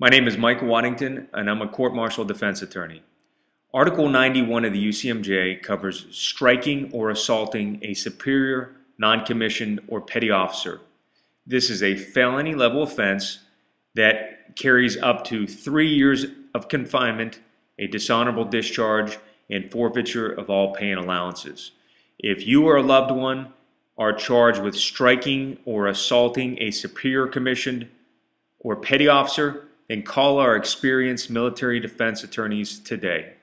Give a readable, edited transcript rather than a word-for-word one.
My name is Michael Waddington, and I'm a court-martial defense attorney. Article 91 of the UCMJ covers striking or assaulting a superior, non-commissioned, or petty officer. This is a felony-level offense that carries up to 3 years of confinement, a dishonorable discharge, and forfeiture of all pay and allowances. If you or a loved one are charged with striking or assaulting a superior commissioned or petty officer, then call our experienced military defense attorneys today.